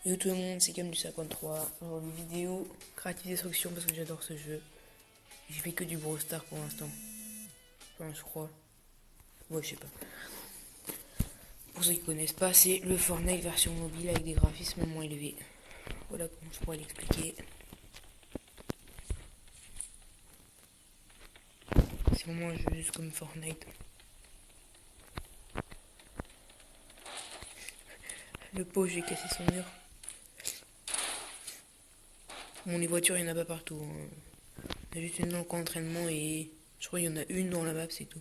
Yo tout le monde, c'est Cam du 53. Alors une vidéo créative destruction parce que j'adore ce jeu. J'ai fait que du Brawl Stars pour l'instant. Enfin, je crois. Ouais, je sais pas. Pour ceux qui connaissent pas, c'est le Fortnite version mobile avec des graphismes moins élevés. Voilà comment je pourrais l'expliquer. C'est vraiment un jeu juste comme Fortnite. Le pot, j'ai cassé son mur. Bon, les voitures, il n'y en a pas partout. Hein. Il y a juste une dans le camp d'entraînement et je crois qu'il y en a une dans la map, c'est tout.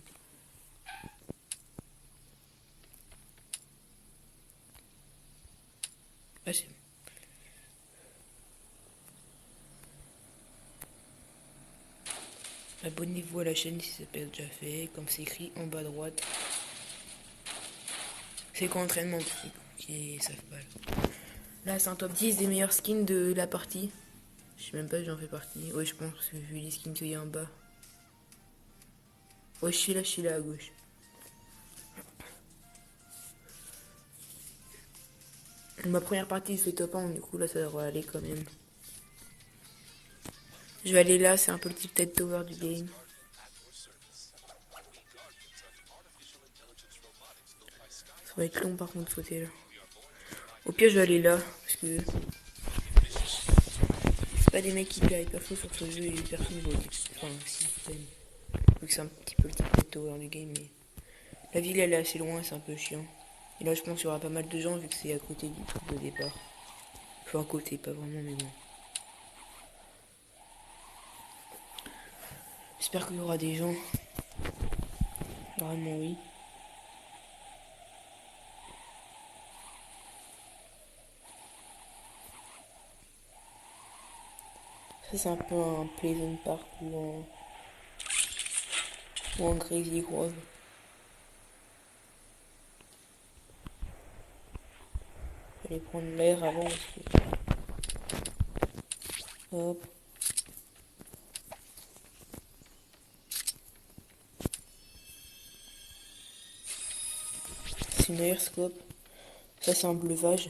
Ah, c'est bon. Abonnez-vous à la chaîne si ça peut être déjà fait, comme c'est écrit en bas à droite. C'est quoi entraînement qui savent pas. Là, c'est un top 10 des meilleurs skins de la partie. Je sais même pas si j'en fais partie. Ouais, je pense, parce que vu les skins qu'il y a en bas. Ouais, je suis là à gauche. Ma première partie, c'est top 1, du coup, là, ça devrait aller quand même. Je vais aller là, c'est un peu le type tête tower du game. Ça va être long par contre, sauter là. Au pire, je vais aller là, parce que c'est pas des mecs qui perdent pas faux sur ce jeu et personne ne va. Enfin, si, quand même. Vu que c'est un petit peu le type tête tower du game, mais la ville elle est assez loin, c'est un peu chiant. Et là, je pense qu'il y aura pas mal de gens vu que c'est à côté du truc de départ. Enfin, à côté, pas vraiment, mais bon. J'espère qu'il y aura des gens. Vraiment, oui. Ça, c'est un peu un Pleasant Park ou en Crazy Grove. Je vais prendre l'air avant parce que... Hop. C'est une airscope. Ça, c'est un bleuvage.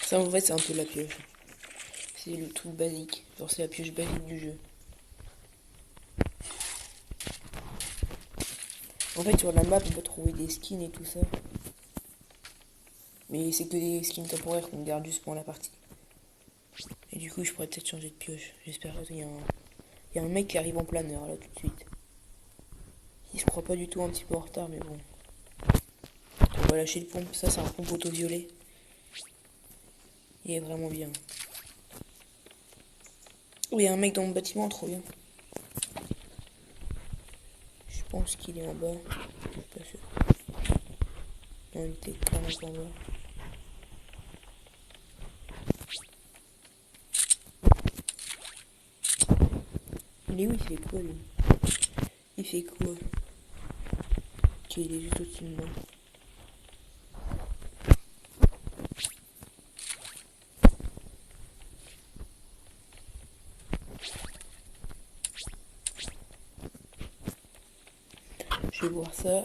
Ça, en fait, c'est un peu la pioche. C'est le truc basique. Genre, c'est la pioche basique du jeu. En fait, sur la map, on peut trouver des skins et tout ça. Mais c'est que des skins temporaires qu'on garde juste pour la partie. Et du coup, je pourrais peut-être changer de pioche. J'espère qu'il y a un mec qui arrive en planeur, là, tout de suite. Il se croit pas du tout un petit peu en retard, mais bon. On va lâcher le pompe. Ça, c'est un pompe auto-violet. Il est vraiment bien. Oh, il y a un mec dans mon bâtiment, trop bien. Je pense qu'il est en bas. Je suis pas sûr. Non, il était clairement en bas. Il est où? Il fait quoi, lui? Il fait quoi? Ok, il est juste au-dessus de moi. Je vais voir ça.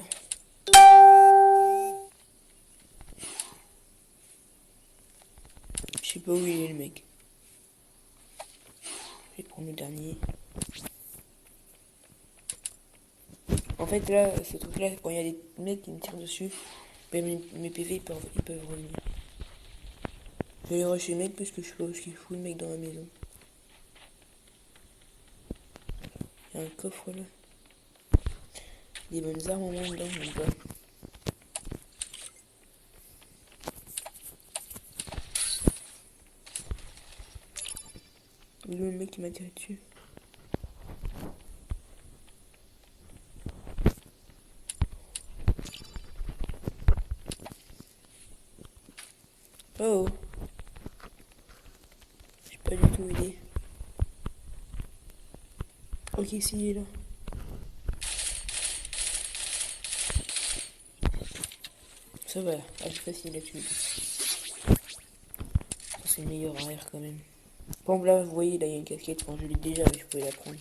Je sais pas où il est, le mec. Je vais prendre le dernier. En fait, là, ce truc-là, quand il y a des mecs qui me tirent dessus, ben, mes PV, ils peuvent revenir. Je vais aller rusher le mec parce que je sais pas où il fout le mec dans la maison. Il y a un coffre là. Des bonnes armes au moins dedans, même pas. Il est où le mec qui m'a tiré dessus? Oh! Je sais pas du tout où il est. Ok, si, il est là. Ça va, assez facile à tuer. C'est le meilleur arrière quand même. Par exemple là, vous voyez, là il y a une casquette, quand je l'ai déjà, mais je pouvais la prendre.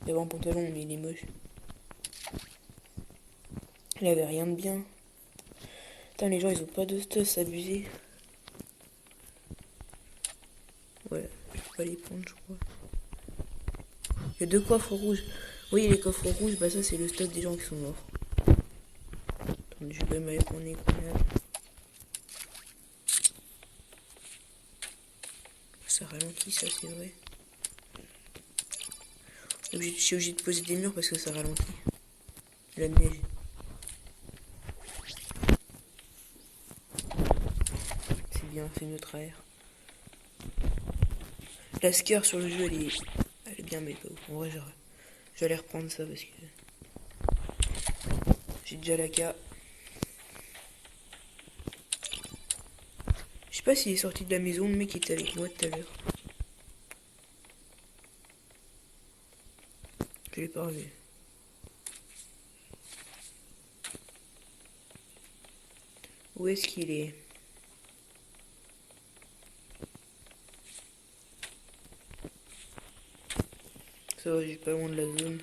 Il y avait un pantalon, mais il est moche. Il avait rien de bien. Putain, les gens, ils ont pas de stuff, c'est abusé. Ouais, je peux pas les prendre, je crois. Il y a 2 coffres rouges. Oui, les coffres rouges, bah ça, c'est le stock des gens qui sont morts. Attendez, je vais quand même aller prendre les grenades. Ça ralentit, ça, c'est vrai. Je suis obligé de poser des murs parce que ça ralentit. La neige. C'est bien, c'est notre air. La scare sur le jeu, elle est bien, mais pas ouf. En vrai, j'allais reprendre ça parce que j'ai déjà la K. Je sais pas s'il est sorti de la maison, le mec était avec moi tout à l'heure. Je l'ai pas revu. Où est-ce qu'il est? Ça va, j'ai pas loin de la zone.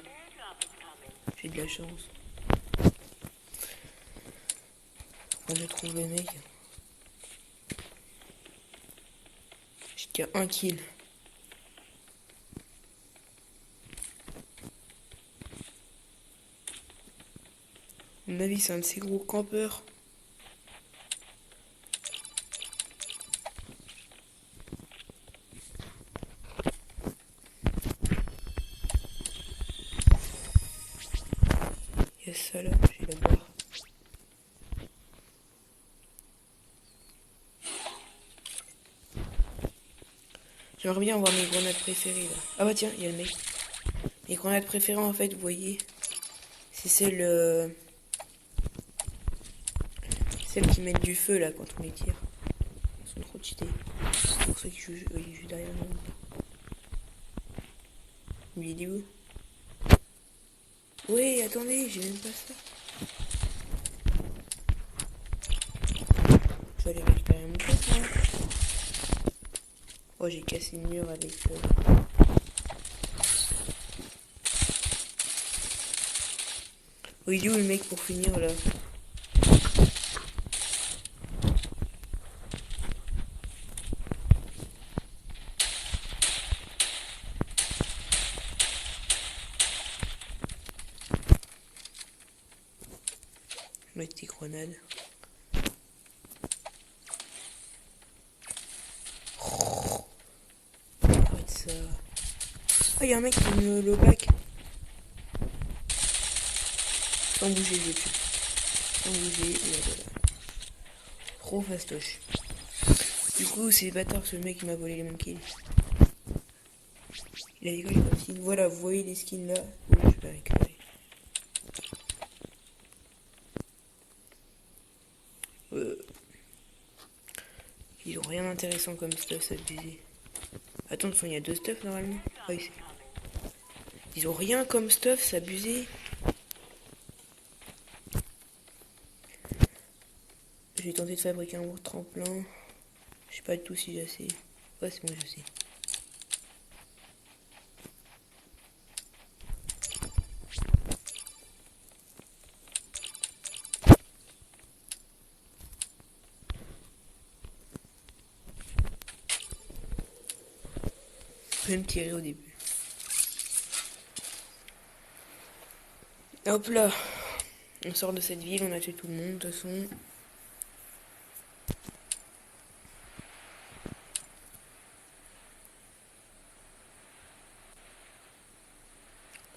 J'ai de la chance. Quand je trouve le mec. J'ai qu'à 1 kill. À mon avis, c'est un de ces gros campeurs. Il y a ça là, je vais la voir. J'aimerais bien avoir mes grenades préférées là. Ah bah tiens, il y a le mec. Mes grenades préférées en fait, vous voyez, c'est celles qui mettent du feu là quand on les tire. Elles sont trop cheatées. C'est pour ça qu'ils jouent, ils jouent derrière nous. Il est où? Oui, attendez, j'ai même pas ça. Je vais aller récupérer mon truc là. Oh, j'ai cassé le mur avec... Oh, il est où le mec pour finir là? Mettre tes grenades. Arrête ça. Ah, il y a un mec qui me le back. Sans bouger, je tue. Sans bouger, et voilà. Trop fastoche. Du coup, c'est bâtard, ce mec qui m'a volé les mon kill. Il a rigolé comme skin. Voilà, vous voyez les skins là. Oui, je vais récupérer. Ils ont rien d'intéressant comme stuff, ça te disait. Attends, il y a 2 stuff normalement. Ah, oui, ils ont rien comme stuff, c'est abusé. Je vais tenter de fabriquer un gros tremplin. Je sais pas du tout si j'ai assez. Ouais, c'est bon, je sais. Je vais me tirer au début. Hop là. On sort de cette ville, on a tué tout le monde, de toute façon.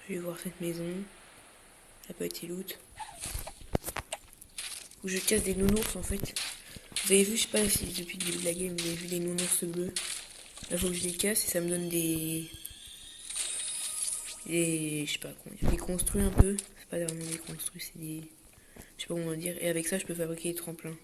Je vais voir cette maison. Elle n'a pas été loot. Où je casse des nounours en fait. Vous avez vu, je sais pas si depuis le début de la game, vous avez vu les nounours bleus. Là, faut que je les casse et ça me donne des... je sais pas comment dire, des construits un peu. C'est pas vraiment des construits, c'est des... Je sais pas comment dire. Et avec ça, je peux fabriquer des tremplins.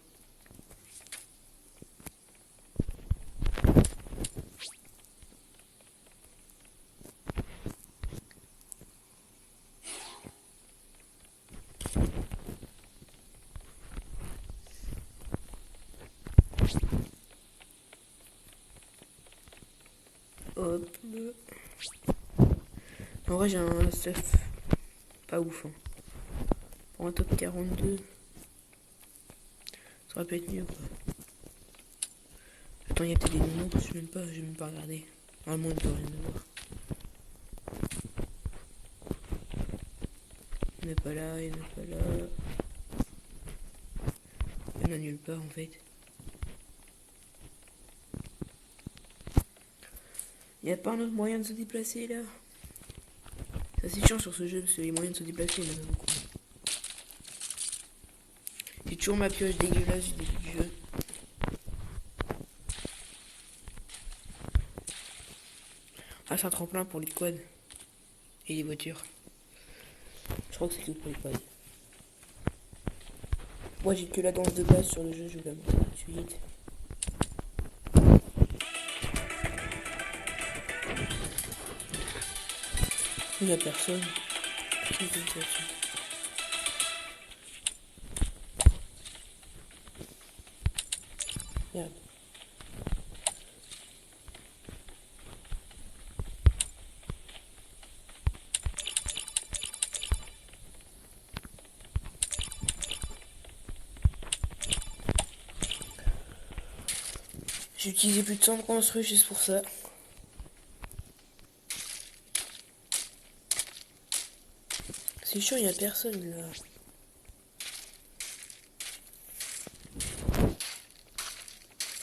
Hop. En vrai, j'ai un stuff pas ouf. Hein. Pour un top 42. Ça aurait pu être mieux quoi. Attends, il y a peut-être des nounours, je vais même pas regarder. Normalement, il ne peut rien avoir. Il n'est pas là, il n'est pas là. Il n'y en a nulle part en fait. Il n'y a pas un autre moyen de se déplacer là. Ça c'est chiant sur ce jeu parce que les moyens de se déplacer, il y en a beaucoup. J'ai toujours ma pioche dégueulasse du début du jeu. Ah, c'est un tremplin pour les quads et les voitures. Je crois que c'est tout pour les quads. Moi j'ai que la danse de base sur le jeu, je vais la montrer tout de suite. Il n'y a personne. Merde. J'ai utilisé plus de 100 de construire juste pour ça. C'est chiant, il n'y a personne là.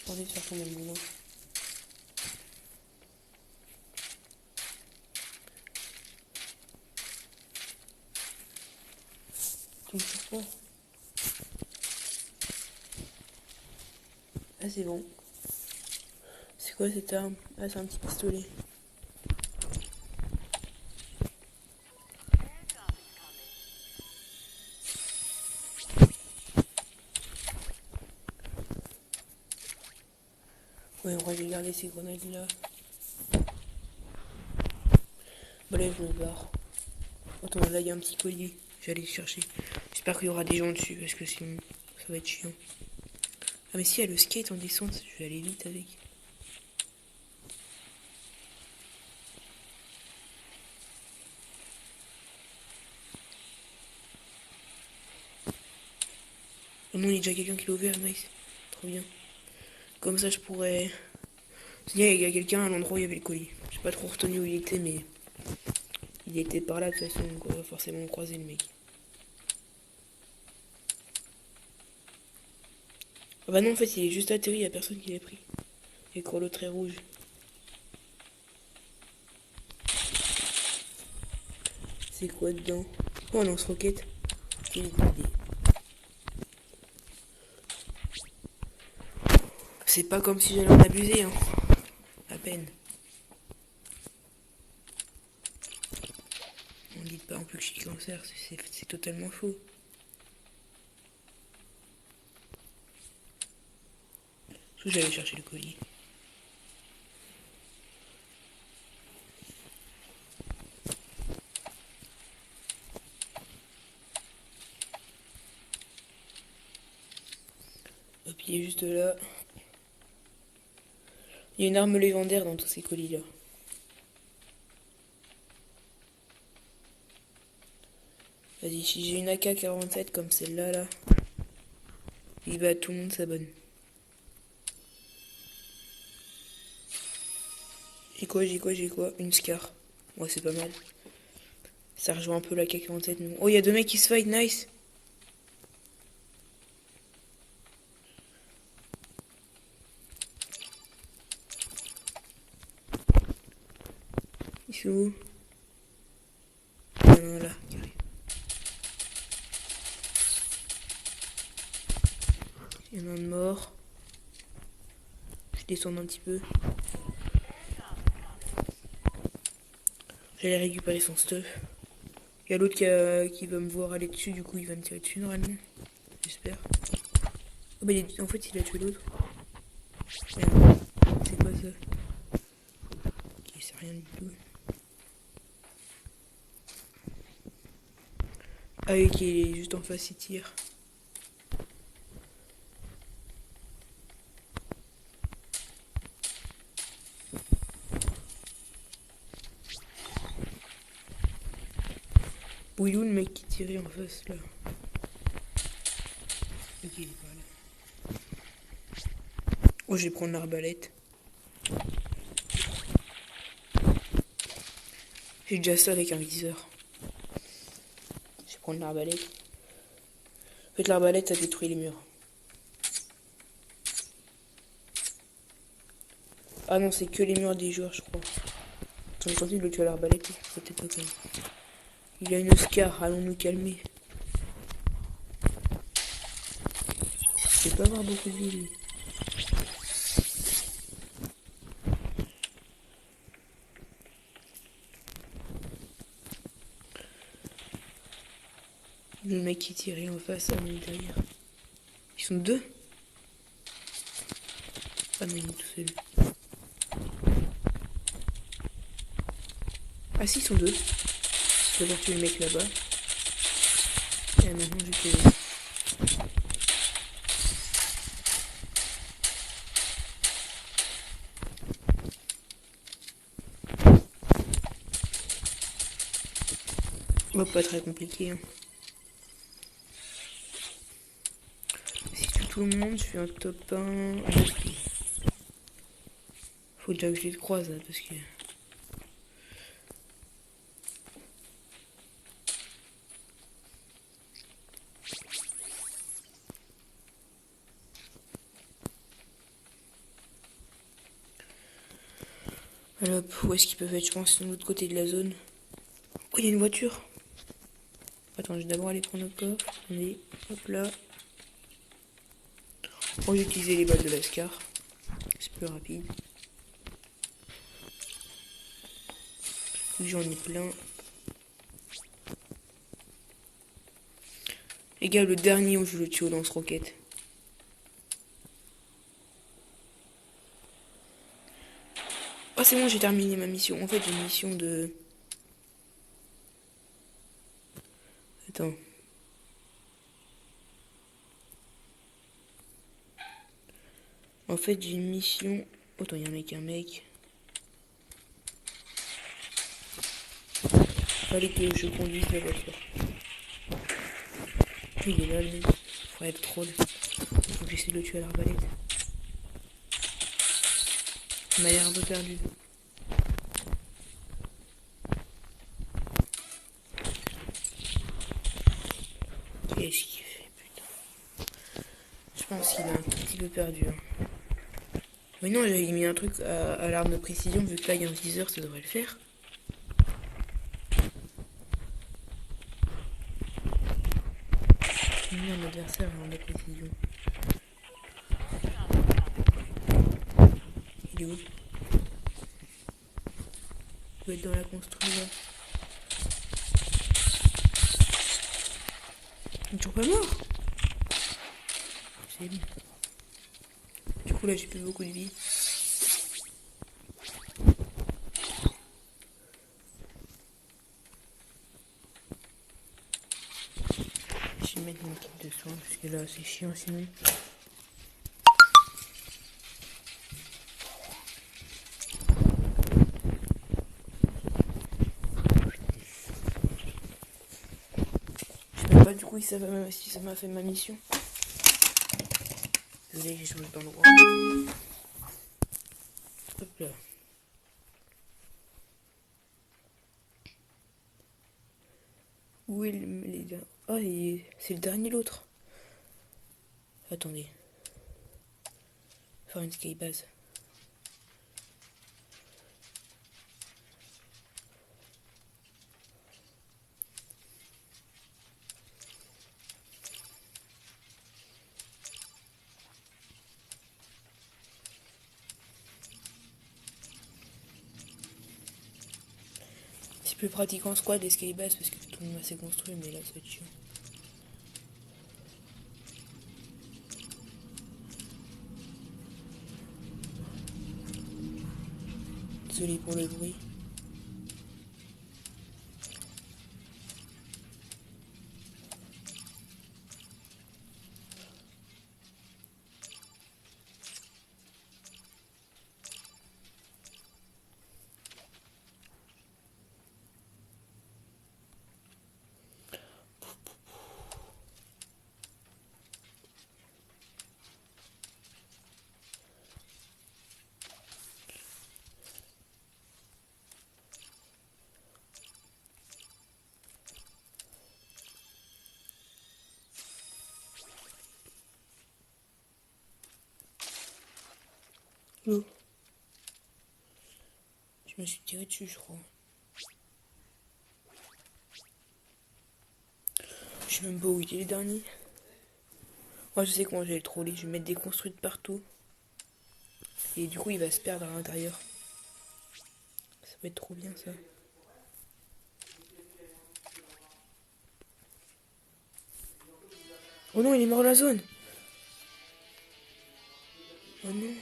J'ai envie de faire tomber le boulot. Tu me fais quoi? Ah c'est bon. C'est quoi cette arme? Ah c'est un petit pistolet. Ouais, on va aller garder ces grenades là. Bon là je me barre. Attends, là il y a un petit collier. Je vais aller le chercher. J'espère qu'il y aura des gens dessus parce que sinon ça va être chiant. Ah mais si, il y a le skate en descente, je vais aller vite avec. Oh non, il y a déjà quelqu'un qui l'a ouvert, nice. Trop bien. Comme ça je pourrais... Il y a quelqu'un à l'endroit où il y avait le colis. J'ai pas trop retenu où il était, mais... Il était par là de toute façon, donc on va forcément croiser le mec. Ah bah non, en fait, il est juste atterri, il y a personne qui l'a pris. Et quand l'autre est rouge. C'est quoi dedans? Oh, un lance-roquette. Quelle idée. C'est pas comme si j'allais en abuser, hein. À peine. On dit pas en plus que je suis cancer, c'est totalement faux. Parce que j'allais chercher le colis. Hop, il est juste là. Il y a une arme légendaire dans tous ces colis-là. Vas-y, si j'ai une AK-47 comme celle-là, là, il va, tout le monde s'abonne. J'ai quoi? Une Scar. Ouais, c'est pas mal. Ça rejoint un peu la AK-47. Oh, il y a deux mecs qui se fight, nice. Ils sont où? Non, là, carré. Il y en a un de mort. Je descends un petit peu. J'allais récupérer son stuff. Il y a l'autre qui va me voir aller dessus, du coup il va me tirer dessus normalement. J'espère. Oh bah en fait il a tué l'autre. Merde. C'est quoi ça? Ok, c'est rien du tout. Ah oui, qui est juste en face, il tire. Où il est où le mec qui tirait en face là? il est pas là. Oh, je vais prendre l'arbalète. J'ai déjà ça avec un viseur. Je vais prendre l'arbalète. En fait, l'arbalète, ça détruit les murs. Ah non, c'est que les murs des joueurs, je crois. Attends, je continue de le tuer à l'arbalète. C'était pas quand même. Il a une Oscar, allons nous calmer. Je vais pas avoir beaucoup de vie, lui. Le mec qui tire, il en face, on est derrière. Ils sont deux. Ah non, il est tout seul. Ah si, ils sont deux. Je vais voir tuer le mec là-bas. Et maintenant, je vais tuer. Pas très compliqué. Hein. Si je tue tout le monde, je fais un top 1. Faut déjà que je les croise là, parce que... Alors, où est-ce qu'ils peuvent être? Je pense de l'autre côté de la zone. Oh, il y a une voiture. Attends, je vais d'abord aller prendre le coffre. Allez, hop là. On va utiliser les balles de l'Ascar. C'est plus rapide. J'en ai plein. Les gars, le dernier où je le tue au lance-roquette. Oh, c'est bon, j'ai terminé ma mission. En fait, j'ai une mission de... Attends. En fait, j'ai une mission... Attends, il y a un mec. Fallait que je conduise la voiture. Il est là, lui. Faut être troll. Faut que j'essaie de le tuer à l'arbalète. Il m'a l'air un peu perdu. Qu'est-ce qu'il fait, putain? Je pense qu'il est un tout petit peu perdu. Hein. Mais non, j'avais mis un truc à l'arme de précision. Vu que là, il y a un teaser, ça devrait le faire. J'ai mis un adversaire à l'arme de précision. Il est où? Il doit être dans la construction. Il est toujours pas mort. C'est bien. Du coup, là, j'ai plus beaucoup de vie. Je vais mettre une équipe de soins parce que là, c'est chiant sinon. Je sais même pas du coup si ça m'a fait ma mission. Désolé, j'ai changé d'endroit. Hop là. Où est les gars? Ah, c'est le dernier l'autre. Attendez. Faire une skybase. C'est plus pratique en squad les skybases parce que tout le monde s'est construit, mais là c'est chiant. Désolé pour le bruit. Non. Je me suis tiré dessus, je crois. Je sais même pas où il est le dernier. Moi je sais comment je vais le troller. Je vais mettre des construites partout. Et du coup il va se perdre à l'intérieur. Ça va être trop bien ça. Oh non, il est mort dans la zone. Oh non.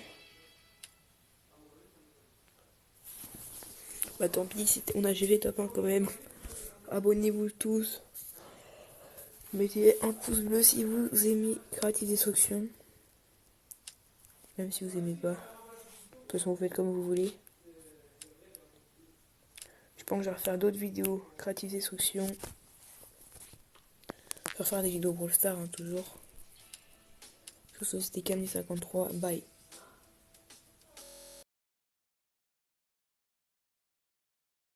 Bah tant pis, on a GV top 1 quand même. Abonnez-vous tous. Mettez un pouce bleu si vous aimez Creative Destruction. Même si vous aimez pas. De toute façon, vous faites comme vous voulez. Je pense que je vais refaire d'autres vidéos Creative Destruction. Je vais refaire des vidéos Brawl Stars, hein, toujours. Sur Société Camille 53. Bye.